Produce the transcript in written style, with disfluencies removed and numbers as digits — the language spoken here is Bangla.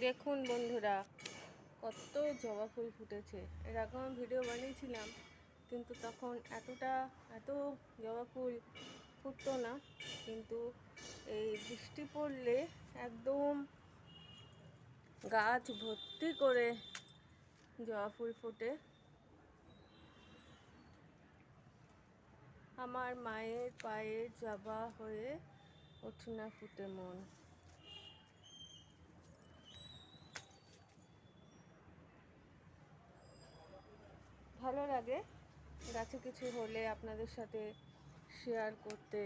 দেখুন বন্ধুরা, কত জবা ফুল ফুটেছে। এর আগে আমি ভিডিও বানিয়েছিলাম, কিন্তু তখন এত জবা ফুল ফুটতো না। কিন্তু এই বৃষ্টি পড়লে একদম গাছ ভর্তি করে জবা ফুল ফোটে। আমার মায়ের পায়ের জবা হয়ে ওঠে না ফুটে মন। ভালো লাগে গাছে কিছু হলে আপনাদের সাথে শেয়ার করতে।